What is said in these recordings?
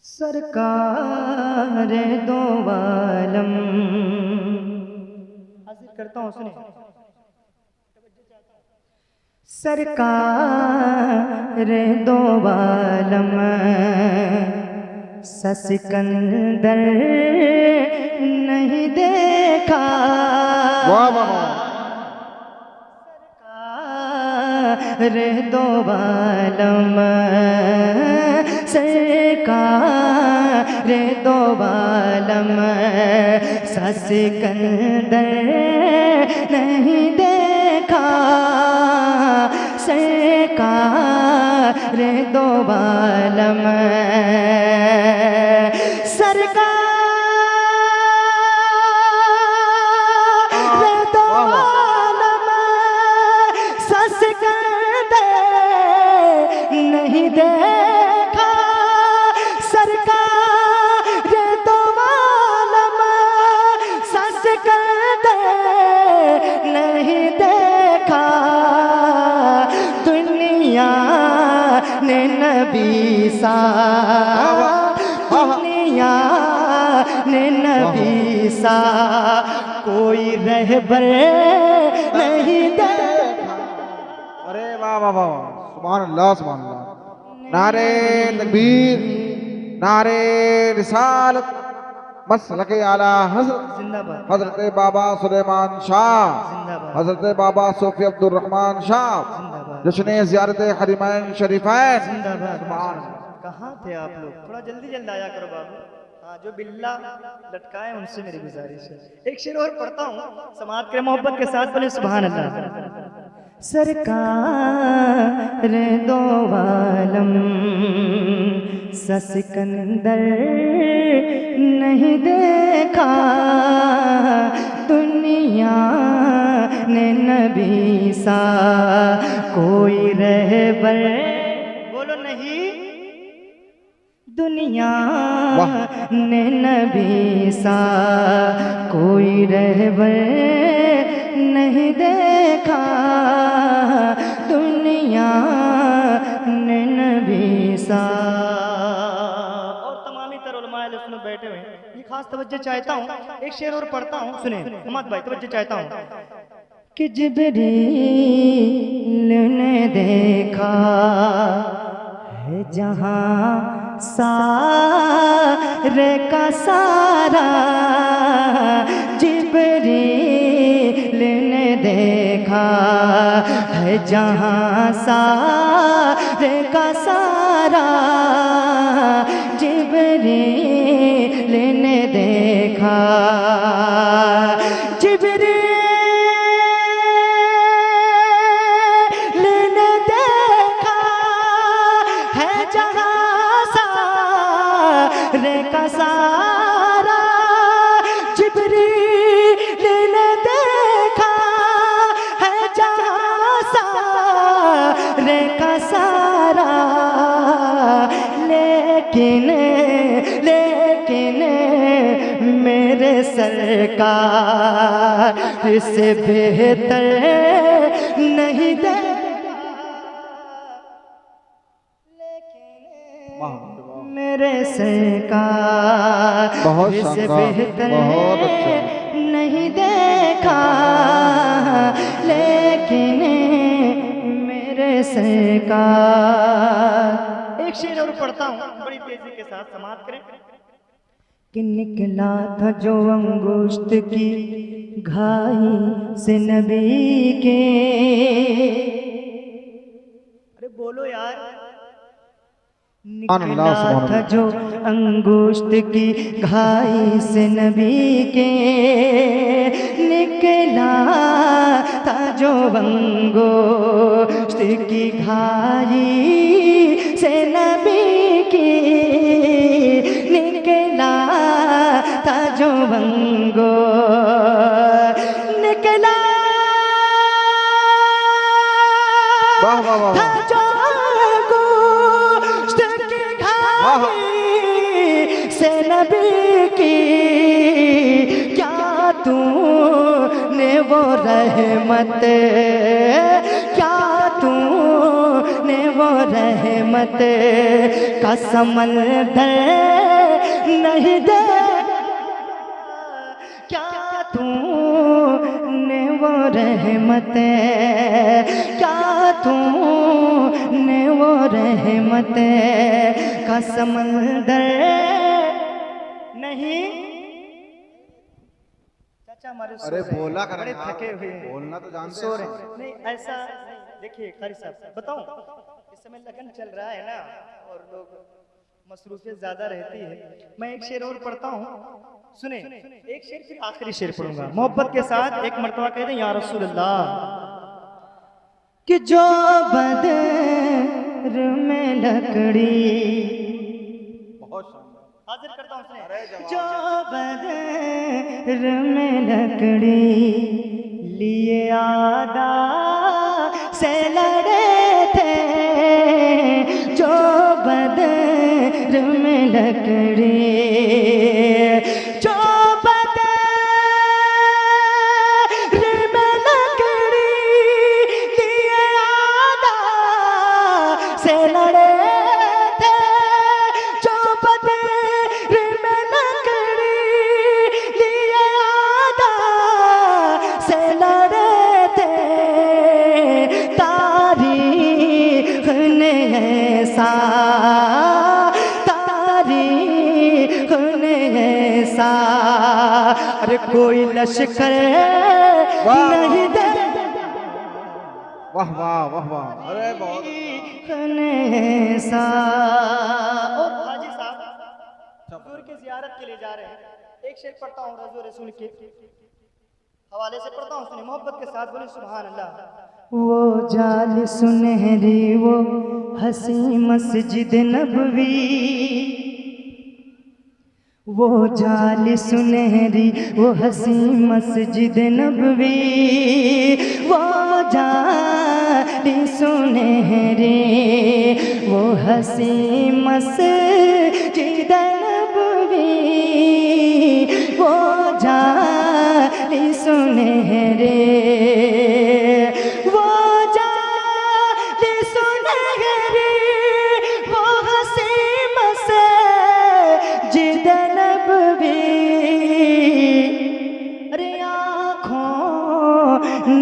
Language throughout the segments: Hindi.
सरकार दो आलम। हाजिर करता हूँ, सुने। सरकार दो आलम सिकंदर नहीं देखा। वाह वाह। सरकार दो आलम सरकार दो आलम सिकंदर नहीं देखा। सरकार दो आलम सरकार दो आलम सिकंदर नहीं देखा। सरकार दो आलम सिकंदर नहीं देखा। दुनिया ने नबी सा दुनिया ने नबी सा कोई रहबर नहीं देखा। अरे वाह वाह वाह, सुभान अल्लाह सुभान अल्लाह। नारे तकबीर, नारे रिसालत, मसलक आला हज़रत जिंदाबाद। हजरत बाबा सुलेमान शाह, जिंदाबाद। हजरत बाबा सूफी अब्दुल रहमान शाह, जिंदाबाद। जश्न ज़ियारत हरिमैन शरीफैन। जिंदाबाद। सुभान। कहाँ थे आप लोग? थोड़ा जल्दी जल्दी आया करो बाबू। हाँ, जो बिल्ला लटकाए उनसे मेरी गुजारिश है। एक शेर और पढ़ता हूँ, समाज के मोहब्बत के साथ बोले सुभान अल्लाह। सरकार दो आलम सिकंदर नहीं देखा। दुनिया ने नबी सा कोई रहबर बोलो नहीं। दुनिया ने नबी सा कोई रहबर नहीं देखा। दुनिया ने नबी सा। और तमामी तर उलमा अहले सुन्नत बैठे हुए हैं, ये खास तवज्जो चाहता हूँ। एक शेर और पढ़ता हूँ, सुने उम्मत भाई, तवज्जो चाहता हूँ कि जिब्रील ने देखा है जहां सारे का सारा। जिब्रील ने देखा है जहां सारे का सारा। जिब्रील ने देखा जिब्रील ने देखा है जहां सारे का सारा। जिब्रील ने देखा है जहां सारे का सारा। लेकिन मेरे सरकार इससे बेहतर नहीं देखा। मेरे सरकार बहुत इससे शानदार, बेहतर बहुत अच्छा। नहीं देखा। लेकिन मेरे सरकार। एक शेर और पढ़ता हूँ बड़ी तेजी के साथ, समाप्त करें। कि निकला था जो अंगुश्त की घाई से नबी के। अरे बोलो यार। निकला था जो अंगुश्त की घाई से नबी के। निकला था जो अंगुश्त की घाई से नबी की। निकला था जो अंगो निकला वाह वाह वाह। था जो अंगुश्त की घाई से नबी की। क्या तूने वो रहमत, क्या तूने वो रहमत का समंदर नहीं दे क्या तूने वो रहमत क्या तूने वो रहमत का समंदर नहीं। चाचा हमारे अरे बोला करें बड़े आप, थके हुए हैं, बोलना तो जानते सो हैं रहे आप। हैं। नहीं ऐसा देखिए कारी साहब बताऊं, इस समय लगन चल रहा है ना और लोग मसरूफियत ज्यादा रहती है। मैं एक शेर और पढ़ता हूँ, सुने एक शेर फिर आखिरी शेर पढ़ूंगा। मोहब्बत के साथ एक मर्तबा कह दें या रसूल अल्लाह कि जो बदर में लकड़ी बहुत शानदार। हाजिर करता हूँ सुने। अरे जवाब। जो बदर में लकड़ी लिए आदा से लड़े थे जो बदर में लकड़ी जो बदर में लकड़ी लिए आदा से लड़े थे जो बदर में लकड़ी लिए आदा से लड़े थे तारीख ने ऐसा तारीख ने ऐसा अरे कोई लश्कर नहीं दे वाह वाह वाह वाह। अरे बहुत ऐसा। और हाजी साहब हुजूर की जियारत के लिए जा रहे हैं, एक शेर पढ़ता हूँ रज़ू रसूल के हवाले से पढ़ता हूँ, सुनिए मोहब्बत के साथ बोले सुभान अल्लाह। वो जाल सुनहरी वो हसी मस्जिद नबवी वो जाल सुनहरी वो हसी मस्जिद नबवी वो जाल सुनहरी वो हसी मस्जिद नबवी वो जाल सुनहरी वो जाल सुनहरी वो हसी मस्जिद नबवी अरे आँखों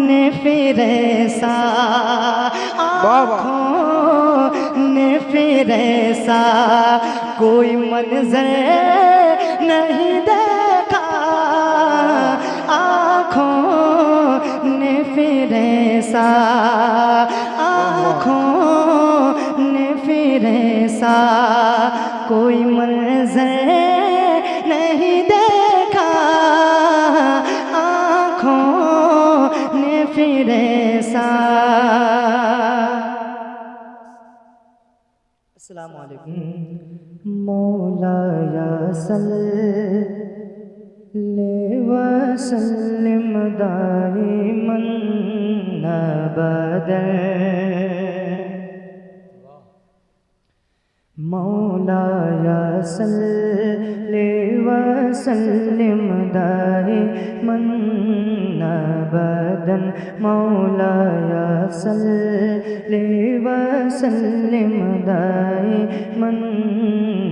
ने फिर ऐसा आँखों ने फिर ऐसा कोई मंजर नहीं देखा आँखों ने फिर ऐसा आँखों ने फिर ऐसा कोई मंजर नहीं देखा आँखों ने फिर ऐसा। अस्सलाम वालेकुम। मौला या सल्ले व सल्लिम दाइमन अबदन मौला या सल्ले व सल्लिम दाइमन अबदन मौला या सल्ले व सल्लिम दाइमन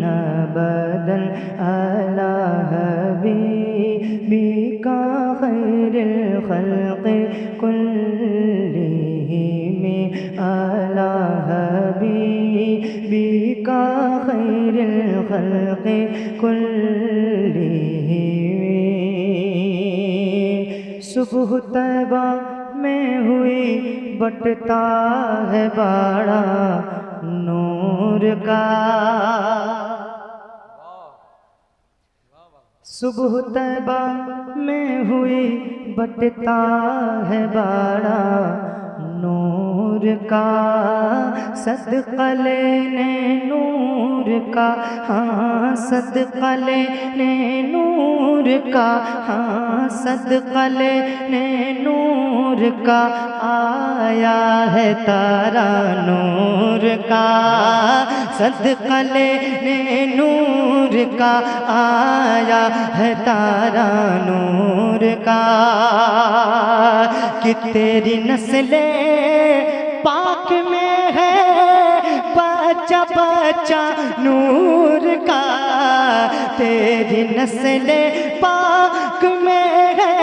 अबदन अला हबीबिका खैरिल खल्क़ि कुल्लिहिम अला हबीबिका खैरिल खल्क़ि कुल्लिहिम। सुबह तैबा में हुई बटता है बाड़ा नूर का सुबह तैबा में हुई बटता है बाड़ा नूर का सदका लेने नूर का हाँ सदका लेने नूर का हाँ सदका लेने नूर का आया है तारा नूर का सदका लेने नूर का आया है तारा नूर का कि तेरी नस्लें पाक में है बच्चा बच्चा नूर का, तेरी नस्ल पाक में है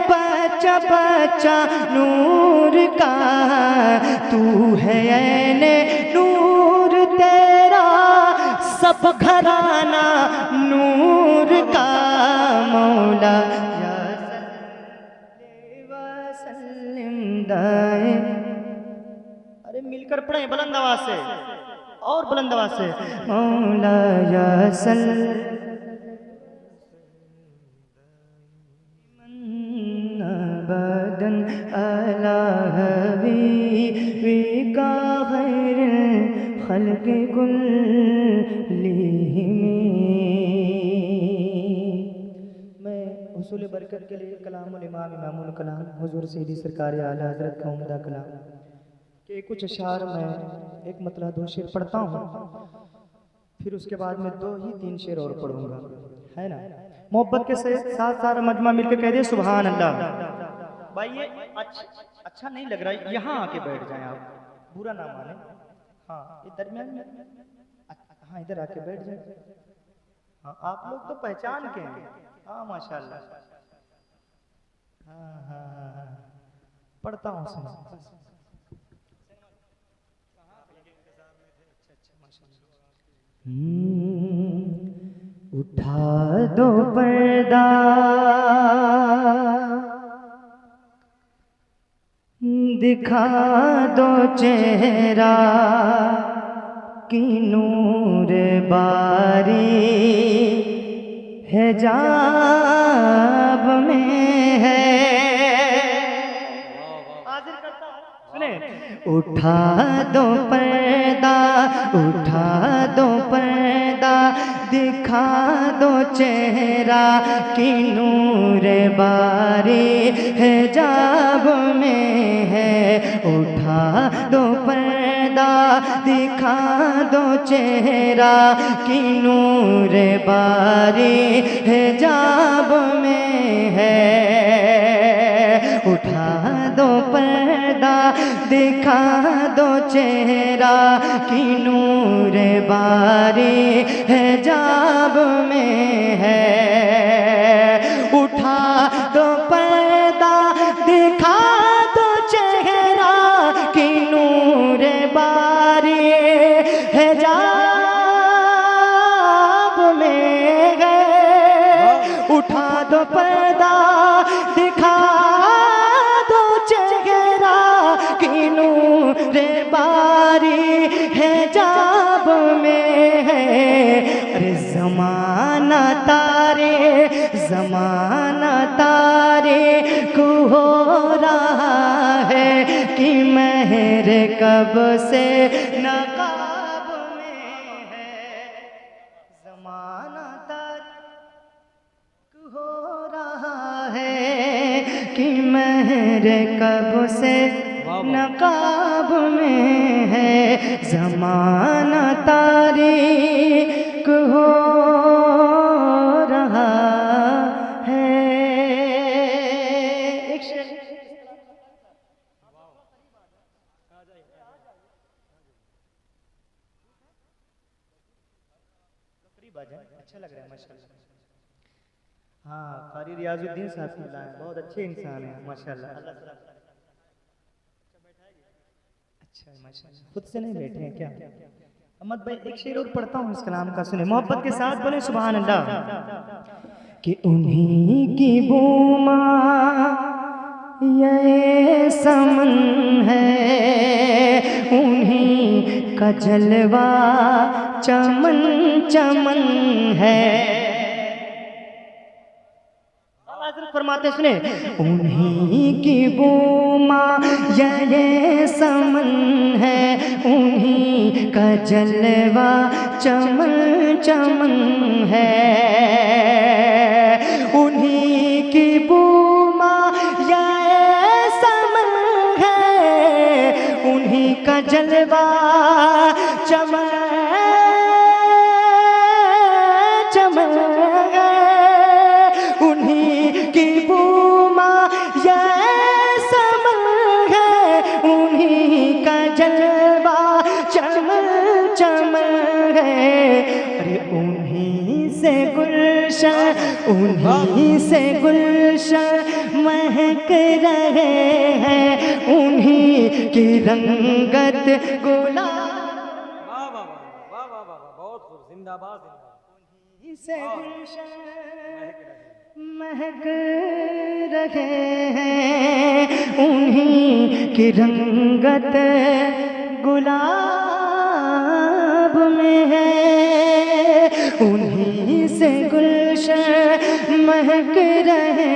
बच्चा बच्चा नूर का। तू है ऐने नूर तेरा सब घराना नूर का। मौला या सल्ले व सल्लिम दाए। अरे मिलकर पढ़े बुलंद आवाज से, और बुलंद आवाज से। मौला या सल्ले अबदन अला हबीबिका खैरिल खल्क़ि कुल्लिहिम। मैं हुसूल बरकत के लिए कलामुल इमाम इमामुल कलाम हुजूर सैयदी सरकार आला हज़रत का उम्दा कलाम के कुछ अशार में एक मतलब 2 शेर पढ़ता हूँ, फिर उसके बाद में 2 ही 3 शेर और पढ़ूंगा, है ना। मोहब्बत के साथ सारा मजमा मिलकर कह दे सुभान अल्लाह। भाई ये अच्छा नहीं लग रहा है, यहाँ आके बैठ जाएं आप, बुरा ना माने। हाँ ये दरमियान में, हाँ इधर आके बैठ जाए। हाँ आप लोग तो पहचान के हैं। हाँ माशाल्लाह। हाँ हाँ हाँ पढ़ता हूँ सुनो। उठा दो पर्दा दिखा दो चेहरा की नूर बारी हिजाब में है। हाजिर करता हूं, सुने। उठा दो पर्दा, उठा दो पर्दा दिखा दो चेहरा की नूर बारी हिजाब में है। उठा दो पर्दा दिखा दो चेहरा की नूर बारी हिजाब में है। उठा दो पर्दा दिखा दो चेहरा की नूर बारी हिजाब में है। उठा दो पर्दा दिखा दो चेहरा की नूर बारी हिजाब में है। उठा दो पर्दा दिखा दो चेहरा की नूर बारी हिजाब में है। अरे ज़माना तारे को हो रहा है कि महर कब से नकाब में है। ज़माना तारे को हो रहा है कि महर कब से नकाब में है। ज़माना तारीक हो रहा है। एक शेर अच्छा लग रहा है माशाल्लाह। हाँ कारी रियाजुद्दीन साहब बहुत अच्छे इंसान हैं माशाल्लाह। अच्छा माशाल्लाह, खुद से नहीं बैठे हैं क्या? अहमद भाई एक शेर और पढ़ता हूँ इस कलाम का, सुने। मोहब्बत के साथ बोले सुभान अल्लाह। कि उन्हीं की बूमा ये समन है, उन्हीं का जलवा चमन चमन है। फरमाते सुने। उन्हीं की बूमा ये समन है, उन्हीं का जलवा चमन चमन है। उन्हीं की बूमा ये समन है, उन्हीं का जलवा चमन चमन है। उन्हीं की बूमा ये समन है, उन्हीं का जलवा चमन चमन उन्हीं से गुलशन, उन्हीं से गुलशन महक रहे हैं, उन्हीं की रंगत गुलाब। वाह वाह वाह वाह वाह वाह, बहुत खूब, जिंदाबाद जिंदाबाद। उन्हीं से गुलशन महक रहे हैं, उन्हीं की रंगत गुलाब में है, उन्हीं से गुलशन महक रहे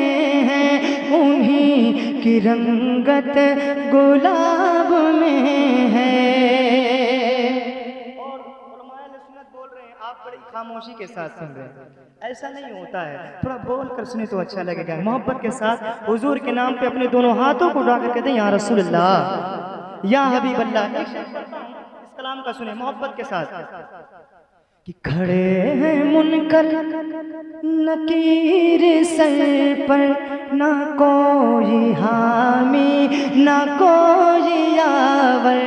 हैं, उन्हीं की रंगत गुलाब में है। और उलमाए सुन्नत बोल रहे हैं, आप बड़ी खामोशी के साथ सुन रहे हैं, ऐसा नहीं होता है, थोड़ा बोल कर सुने तो अच्छा लगेगा। मोहब्बत के साथ हुजूर के नाम पे अपने दोनों हाथों को उठा कर कहते हैं या रसूल अल्लाह या हबीब अल्लाह। एक शेर पढ़ता हूं, इस कलाम का सुने मोहब्बत के साथ। कि खड़े हैं मुनकर नकीर सर पर, ना कोई हामी ना कोई आवर।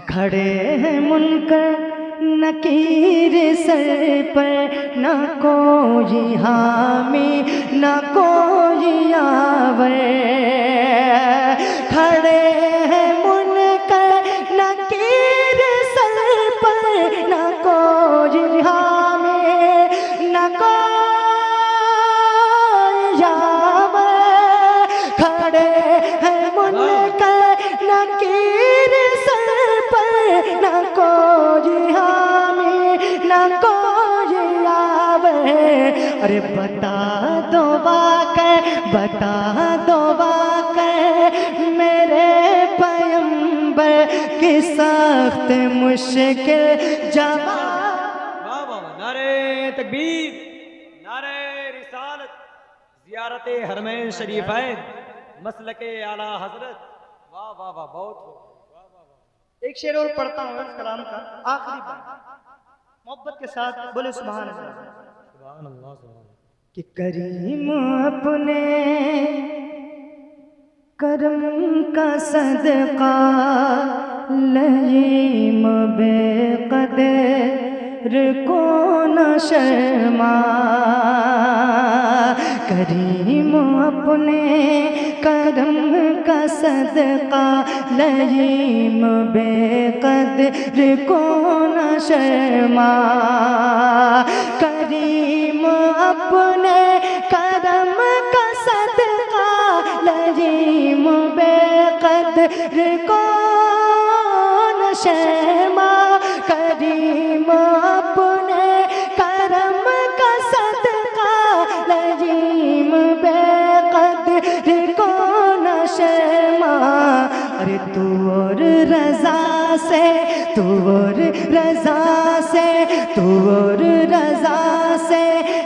खड़े हैं मुनकर नकीर सर पर, ना कोई हामी ना कोई आवर। खड़े हैं मुनकर नकीर सर पर, ना कोई हामी ना कोई आवर। खड़े हैं मुनकर नकीर सर पर, ना कोई हामी ना कोई आवे। अरे बता दो वाक़ई, बता दो वाक़ई मेरे पैगंबर की सख्त मुश्किल जवाब। वाह वाह वाह, नारे तकबीर, नारे रिसालत, ज़ियारत हरमैन शरीफैन, मसलके आला हजरत। वाह वाह वाह, बहुत खूब। वाह वाह वाह। एक शेर और पढ़ता हूँ इस कलाम का, आखिरी बार मोहब्बत के साथ बोले सुभान अल्लाह। सुभान अल्लाह, सुभान अल्लाह। कि करीम अपने करम का सदका, लईम बेकदर को न शर्मा। करीम अपने करम का सदका, लईम बेकदर को न शर्मा। करीम अपने करम का सदका, लईम बेकदर को न शर्मा। करीम अपने करम का सदका, लईम बेकदर को न शर्मा। अरे तू और रजा से, तू और रजा से, तू और रजा से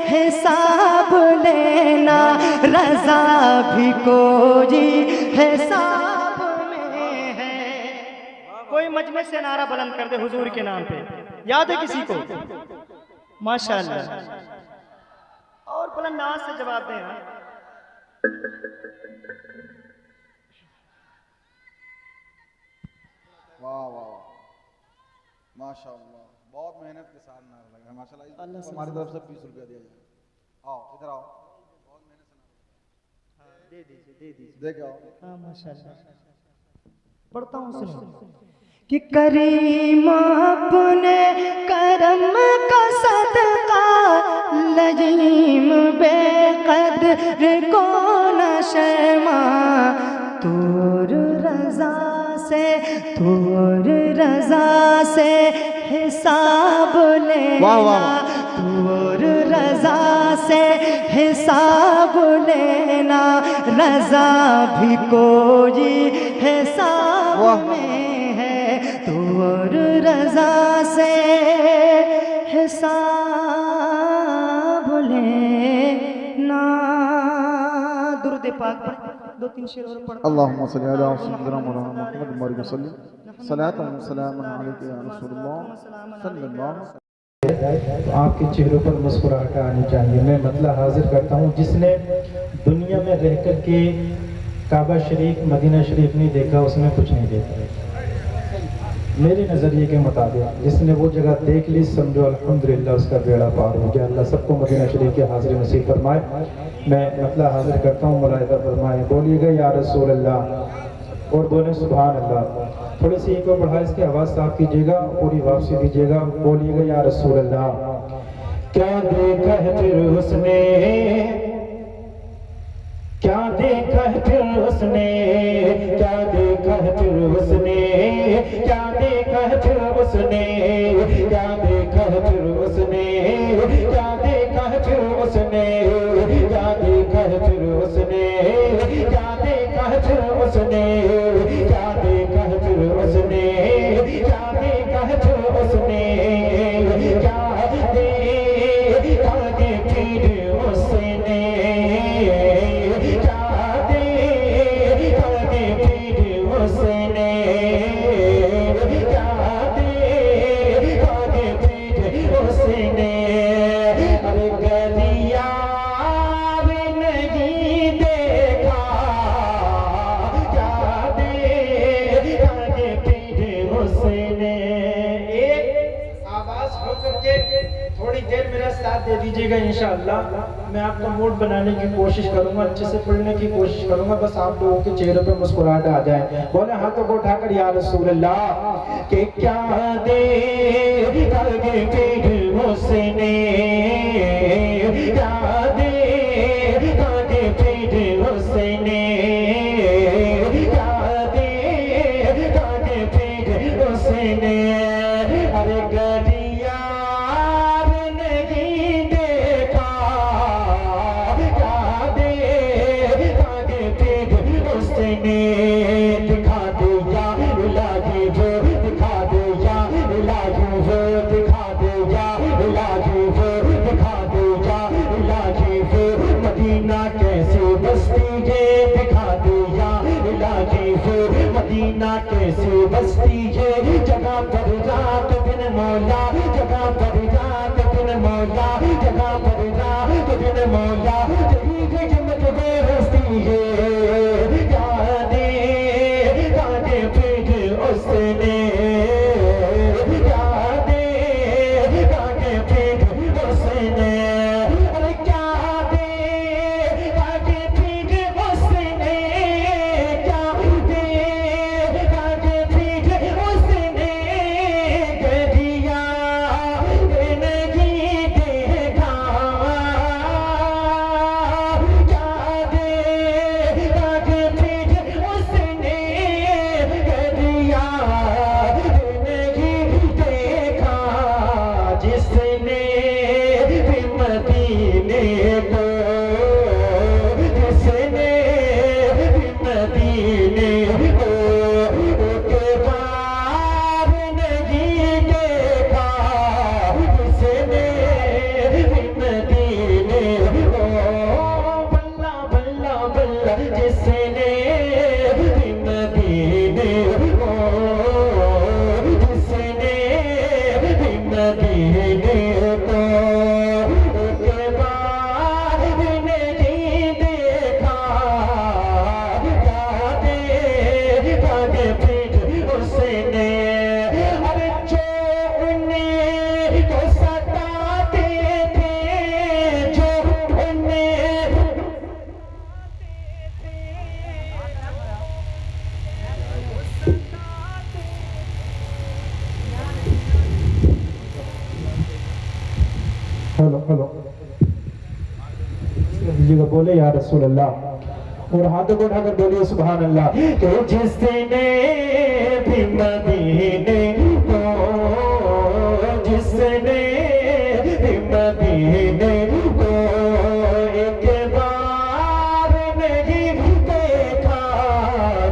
हिसाब लेना, रजा भी कोई हिसाब में है। कोई मजमे से नारा बुलंद कर दे हुजूर के नाम पे, याद है किसी को? माशाअल्लाह, और बुलंद आवाज से जवाब दें। वाह वाह वाह, माशाअल्लाह, बहुत मेहनत के साथ नारा लगा है माशाअल्लाह। हमारी तरफ से 20 रुपया दिया जाए। आओ इधर आओ, बहुत मेहनत से नारा दे दीजिए, दे दीजिए, दे के आओ। हाँ माशाअल्लाह। पढ़ता हूँ सुनो। कि करीम अपने करम का सदका, लजीम बेकदर को न शर्मा। तूर रजा से, तूर रजा से हिसाब लेना, तूर रजा से हिसाब लेना, रजा भी कोई हिसाब में है। तूर रजा से हिसाब लेना। दुरूद पाक पढ़, दो तीन शेर और पढ़। अल्लाहुम्मा सल्ली अला सय्यिदिना मौलाना मुहम्मद वसल्लम सलातन व सलामन अलैका या रसूलल्लाह सल्लल्लाहु अलैहि। तो आपके चेहरों पर मुस्कुराहट आनी चाहिए। मैं मतलब हाजिर करता हूँ, जिसने दुनिया में रह कर के काबा शरीफ, मदीना शरीफ नहीं देखा, उसमें कुछ नहीं देखा। मेरे नज़रिए के मुताबिक जिसने वो जगह देख ली समझो अल्हम्दुलिल्लाह उसका बेड़ा पार हो गया। अल्लाह सबको मदीना शरीफ के हाज़िर नसीब फरमाए। मैं मतलब हाजिर करता हूँ, मुलाहिज़ा फरमाए। बोलिएगा या रसूल अल्लाह और बोले सुभान अल्लाह। थोड़ी सी को बढ़ा इसकी आवाज़ साफ कीजिएगा, पूरी वापसी दीजिएगा। बोलिएगा या रसूल अल्लाह। क्या देखा है फिर उसने, क्या देखा है फिर उसने, क्या देखा है फिर उसने, क्या देखा है फिर उसने, क्या देखा है फिर उसने, क्या देखा है फिर उसने, क्या देखा है फिर उसने, क्या देखा है फिर उसने, क्या देखा है फिर उसने, क्या देखा है फिर उसने, क्या देखा है फिर उसने, थोड़ी देर मेरा साथ दे दीजिएगा इंशाअल्लाह। मैं आपका मूड बनाने की कोशिश करूंगा, अच्छे से पढ़ने की कोशिश करूंगा, बस आप लोगों के चेहरे पे मुस्कुराहट आ जाए। बोले हाथों को उठाकर या रसूल अल्लाह के क्या दे करके फिर उसने, क्या दे करके फिर उसने, क्या दे करके फिर उसने। अरे गलिया दिखा दे या इलाही वो, दिखा दे या इलाही वो, दिखा दे या इलाही वो, दिखा दे या इलाही वो। मदीना कैसे बस्ती है दिखा दे या इलाही वो, मदीना कैसे बस्ती है। जगह पर रात दिन मौला, जगह पर रात दिन मौला, जगह पर रात दिन मौला, तेरी खिदमत में हस्ती है। उसने क्या दे काके पीठ उसने, अरे क्या दे काके पीठ उसने, क्या दे काके पीठ उसने। गदिया नहीं देखा, क्या दे काके पीठ उसने, गदिया जिसने भी मदीने को, जिसने भी मदीने को एक बार नहीं देखा, जिसने भी मदीने को बल्ला बल्ला बल्ला, जिसने भी मदीने को, जिसने भी मदीने को एक बार नहीं देखा, क्या देखा के पीठ उसने। अरे जो उन्हें को सताते थे, जो उन्हें हेलो हेलो दीजिएगा। बोले या रसूल अल्लाह और हाथों को उठाकर बोलिए सुभान अल्लाह। कि जिसने भी मदीने को, जिसने भी मदीने को एक बार नहीं देखा,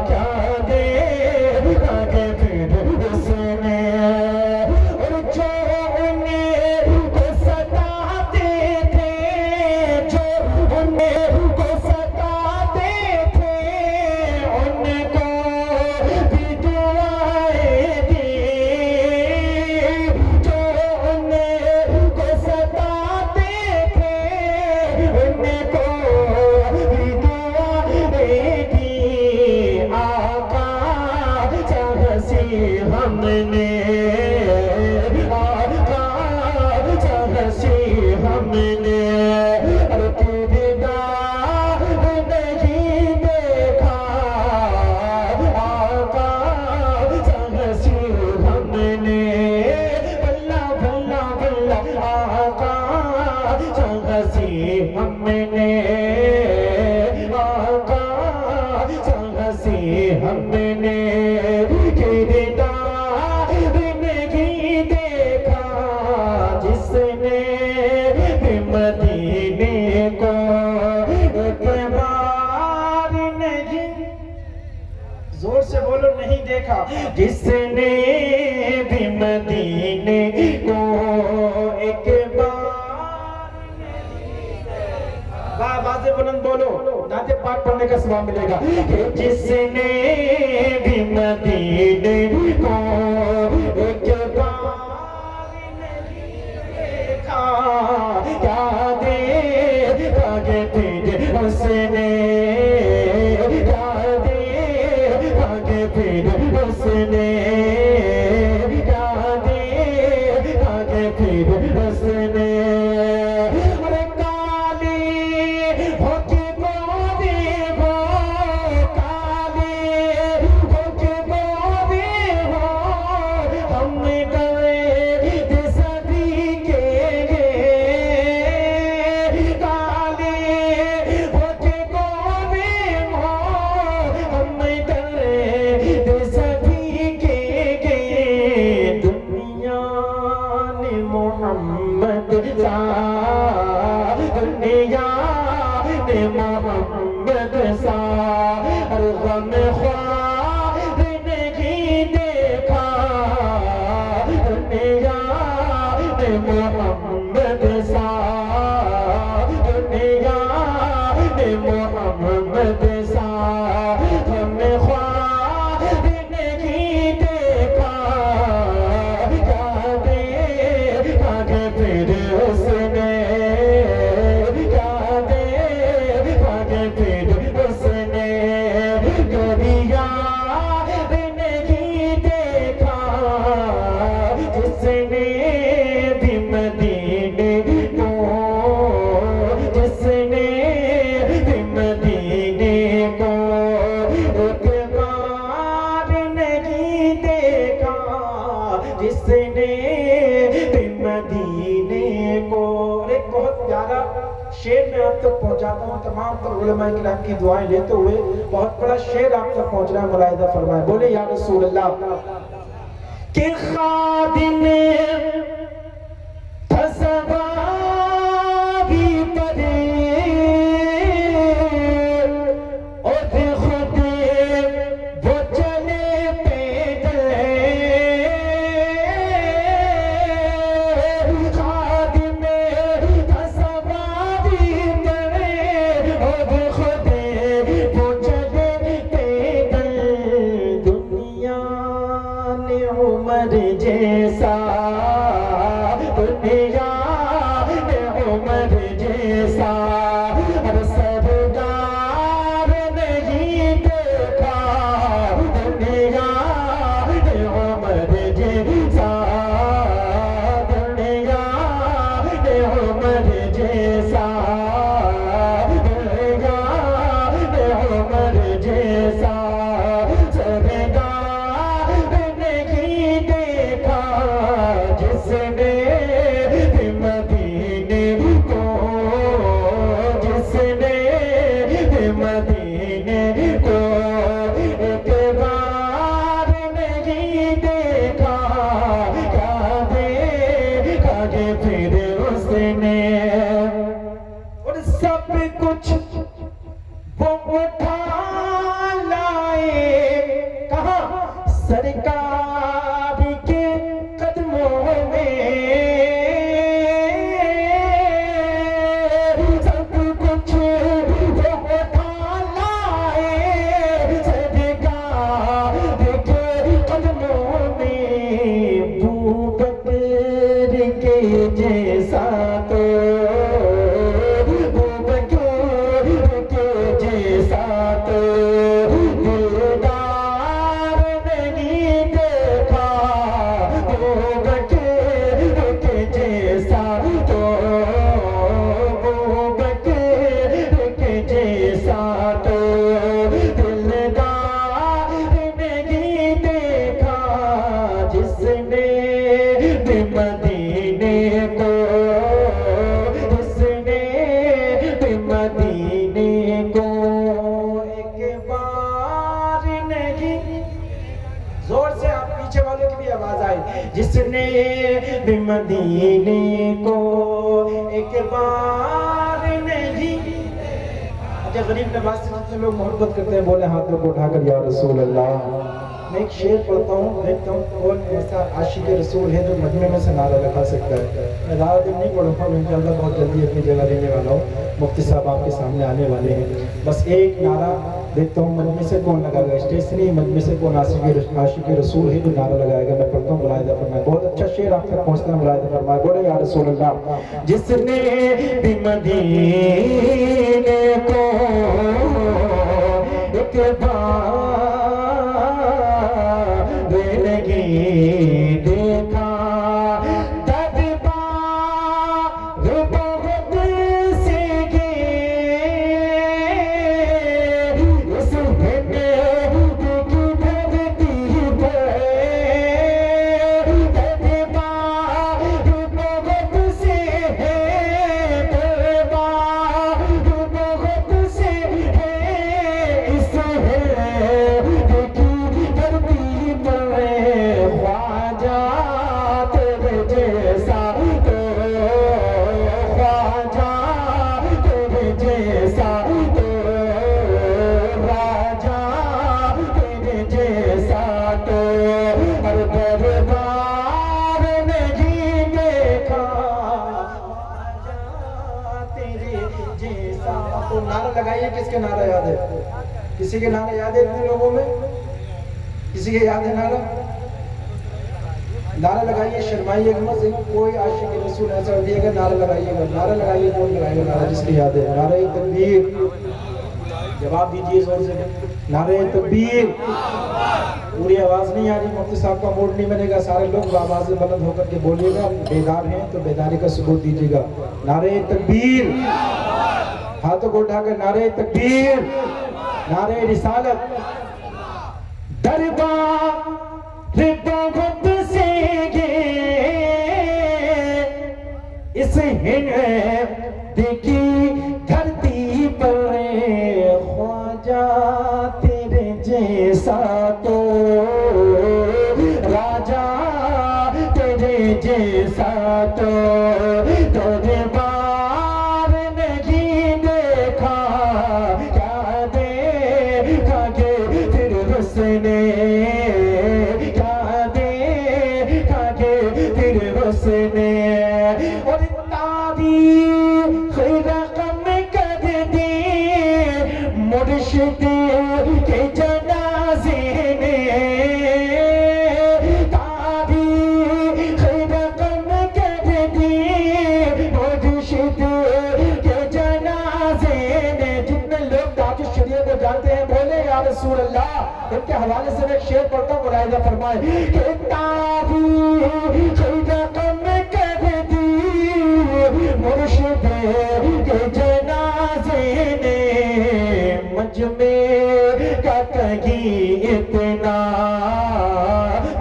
क्या देखा के फिर उसने। और जो उन्हें को सताते थे, जो उन्हें को सताते थे, उनको भी दुआएं दी, जो उन्हें देखा जिसने भी मदीने को एक बार आवाज़ बुलंद बोलो, नाते पाठ पढ़ने का सवाब मिलेगा। कि जिसने भी मदीने को एक बार नहीं देखा, क्या देखा कि फिर उसने, क्या देखा कि फिर उसने, क्या देखा कि फिर उसने। अरे काली हो के गोरी हो, काली हो के गोरी हो, हम गए सभी के काली हो के गोरी हो, हम गए सभी के। दुनिया ने मोहम्मद सा, दुनिया ने मोहम्मद सा और गम ख्वार नहीं देखा। दुनिया ने मोहम्मद सा, दुनिया ने मोहम्मद सा गम ख्वार नहीं देखा। क्या देखा कि फिर उसने, क्या देखा कि फिर उसने। दुनिया नहीं देखा जिसने भी मदीने को, जिसने भी मदीने को एक बार नहीं देखा, जिसने भी मदीने को। एक बहुत प्यारा शेर मैं आप तक पहुंचाता हूँ, तमाम तर उलमा किराम की दुआएं लेते हुए बहुत बड़ा शेर आप तक पहुंच रहा है, मुलाहिजा फरमाए। बोले या रसूल अल्लाह के खादिम फसवा भी पड़े और खुद वो चले पैदल। खादिम फसवा भी पड़े और खुद वो चले पैदल। दुनिया ने उमर जैसा, दुनिया ने उमर जैसा और सरदार नहीं देखा। दुनिया ने उमर जैसा, दुनिया ने उमर जैसा, दुनिया ने उमर जैसा सरदार नहीं देखा। जिसने भी मदीने को, जिसने भी मदीने को एक बार नहीं देखा, क्या देखा कि फिर उसने। और सब कुछ वो उठा लाए, कहाँ सरकार के कदमों में। सब कुछ वो उठा लाए सरकार के कदमों में। अबू बकर के जैसा तो, अबू बकर के जैसा तो दिलदार नहीं देखा। अबू बकर के जैसा तो, अबू बकर के जैसा तो दिलदार नहीं देखा। जिसने भी मदीने को, जिसने भी मदीने को एक बार नहीं। जोर से आप पीछे वाले की भी आवाज आई। जिसने भी मदीने को एक बार नहीं। अच्छा गरीब नवाज से जितने लोग मोहब्बत करते हैं बोले हाथों को उठाकर या रसूल अल्लाह। मैं एक शेर पढ़ता हूँ, देखता हूँ कौन ऐसा आशिक रसूल है जो मजमे में से नारा लगा सकता है। मैं ज़्यादा दिन नहीं पढ़ूँगा, मैं इंशाअल्लाह बहुत जल्दी अपनी जगह लेने वाला हूँ। मुफ्ती साहब आपके सामने आने वाले हैं। बस एक नारा देखता हूँ मजमे से कौन लगाएगा, स्टेज से नहीं, मजमे से कौन आशिक रसूल है जो नारा लगाएगा। मैं पढ़ता हूँ, मुलाहिज़ा फरमाए। बहुत अच्छा शेर आप तक पहुँचता है, मुलाहिज़ा फरमाए। बोले या रसूल अल्लाह। जिसने भी मदीने को एक बार नहीं देखा, लगाइए। किसके नारा याद है? किसी के नारा याद है इतने लोगों में? किसी के याद है नारा? नारा लगाइए, शर्माइएगा मत। कोई आशिक रसूल ऐसा दिएगा, नारा लगाइएगा। नारा लगाइए, कौन लगाएगा नारा जिसके याद है? नारे तकबीर, जवाब दीजिए जोर से। नारे तकबीर। पूरी आवाज नहीं आ रही, मुफ्ती साहब का मूड नहीं बनेगा। सारे लोग आवाज़ें बुलंद होकर के बोलिएगा। बेदार हैं तो बेदारी का सबूत दीजिएगा। नारे तकबीर, हाथों को उठाकर नारे तकबीर, नारे रिसालत। दरबार बहुत से इस हिंद की धरती पर ख्वाजा तेरे जैसा तो राजा तेरे जैसा तो दरबार नहीं देखा, क्या देखा के फिर उसने, क्या देखा के फिर उसने। और तारीख रकम कर दी मुर्शिद के जनाजे ने, तारीख रकम कर दी मुर्शिद के जनाजे ने। जितने लोग ताज शरीयत को जानते हैं बोले या रसूल अल्लाह। इनके हवाले से एक शेर पढ़ता हूँ, मुलाहिज़ा फरमाए कि तारीख रकम कर दी मुर्शिद के जनाजे ने, मजमे का कहीं इतना,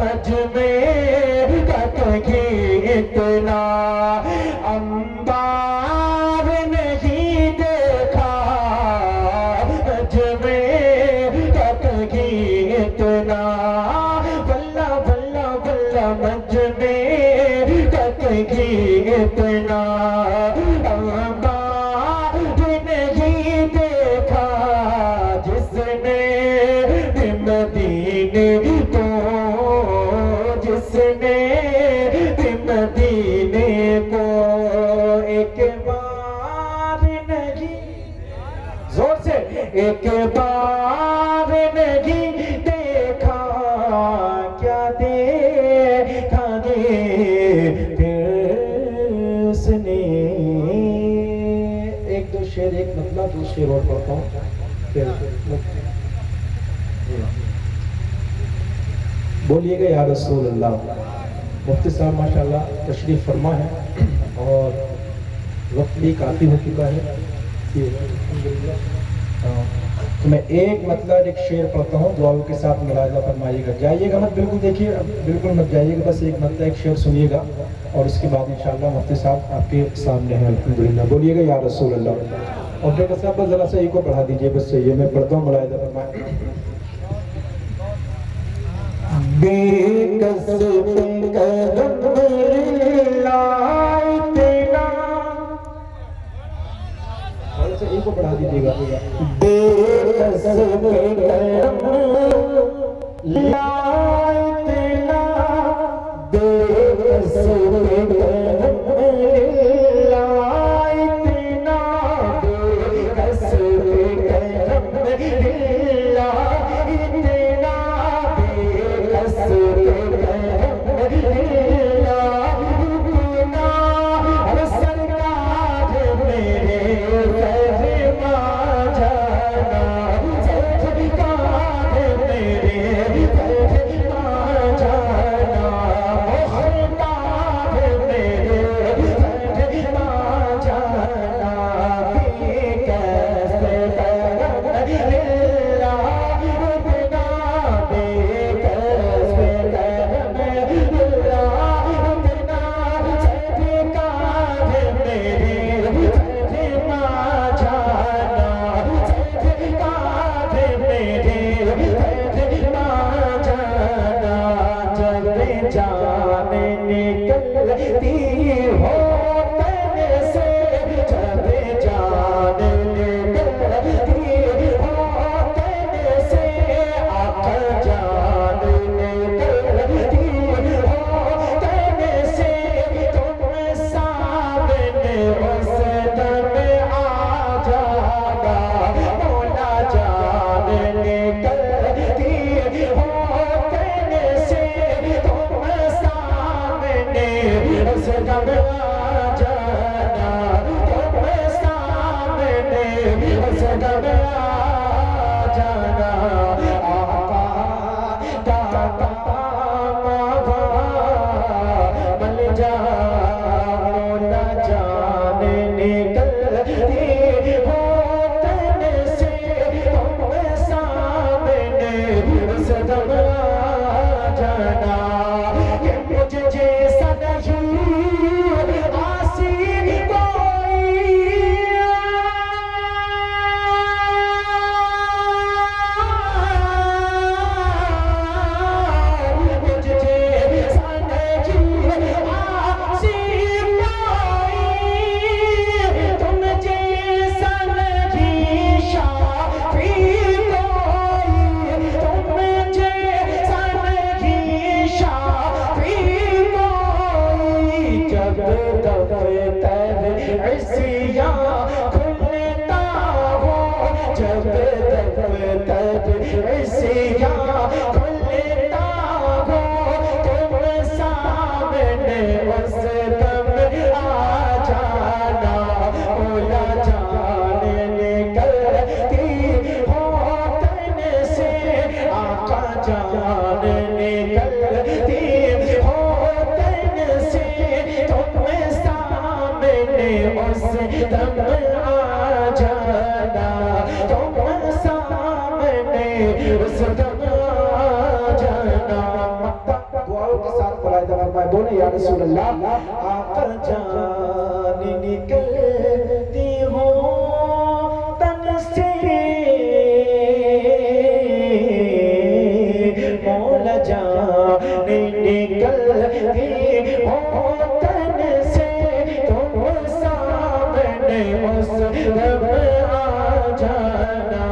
मजमे का कहीं इतना अंबार नहीं देखा, मजमे का कहीं इतना। बल्ला बल्ला बल्ला मजमे का कहीं इतना अंबार नहीं देखा, जिसने मदीने को, जिसने मदीने को एक बार नहीं, जोर से, एक बार नहीं देखा, क्या देखा उसने। एक दो शेर, एक मतलब दो शेर और पढ़ता हूँ फिर बोलिएगा या रसूल अल्लाह। मुफ्ती साहब माशाल्लाह तशरीफ फरमा है और वक्त भी काफ़ी हो चुका है। तो मैं एक मतलब एक शेर पढ़ता हूँ, दुआओं के साथ मुलाहिज़ा फरमाइएगा। जाइएगा मत, बिल्कुल देखिए, बिल्कुल मत जाइएगा, बस एक मतलब एक शेर सुनिएगा और उसके बाद इंशाअल्लाह मुफ्ती साहब आपके सामने हैं अल्हम्दुलिल्लाह। बोलिएगा या रसूल अल्लाह। और डॉक्टर साहब बस ज़रा सा को बढ़ा दीजिए, बस चाहिए। मैं पढ़ता हूँ, मुलाहिज़ा फरमाए। बेकस को बढ़ा दीजिएगा। बेकस दम आ जाना, तुम सामने उस दम आ जाना। आका दाता मावा मल जा न जाने निकलती हो तन से, तुम सामने उस दम आ जाना। ये मुझे जैसा नहीं आसी कोई, मुझे जैसा नहीं आसी कोई, तुम जैसा नहीं शाफी कोई, तुम जैसा नहीं शाफी कोई। जब दफ्तर ऐसिया खुलता हो, जब दफ्तर ऐसिया खुलता हो, तुम सामने उस दम आ जाना। ओला जाने निकलती हो तन से, आका जान निकलती हो तन से, तुम सामने उस दम आ जाना। तुम सामने उस दम आ जाना। दुआओं के साथ फरायदा फरमाए, बोले या रसूल अल्लाह। आका जान निकलती हो तन से, मौला जान निकलती हो तन से, तुम सामने उस दम आ जाना।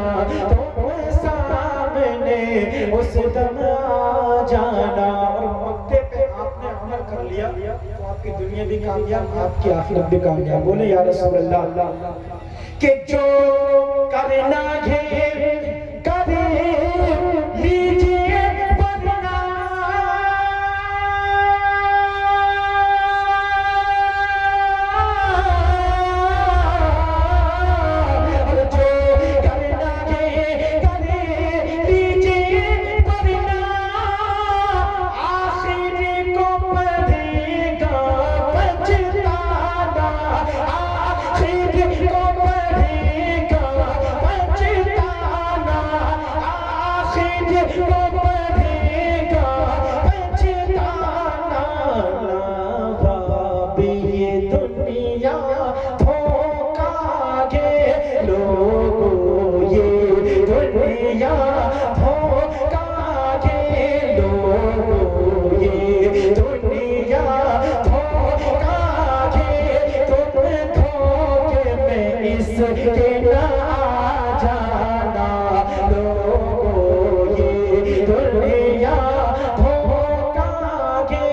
तुम सामने उस दम आ जाना। और मक्के पे आपने अमल कर लिया तो आपकी दुनिया भी कामयाब, आपकी आखिरत भी कामयाब। बोले या रसूल अल्लाह कि जो करना है कर लीजिए, वरना जो करना है कर लीजिए, वरना आखिर को पड़ेगा पछताना। आखिर को पड़ेगा पछताना, आखिर को पड़ेगा पछताना। लावाबी ये दुनिया धोखा है लोगों, ये दुनिया धोखा है लोगों, ये दुनिया धोखा है। तुम धोखे में इसके ना आ जाना लोगों, ये दुनिया धोखा है।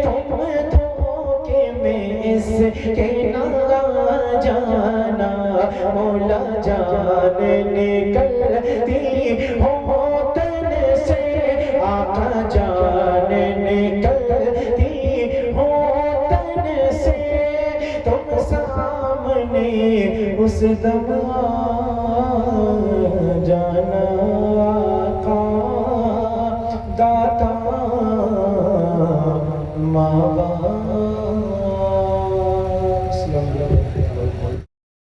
तुम धोखे में इसके ना आ जाना। मौला जान निकलती हो तन से, आका जान निकलती हो तन से, तुम सामने उस दम आ जाना। आका दाता मावा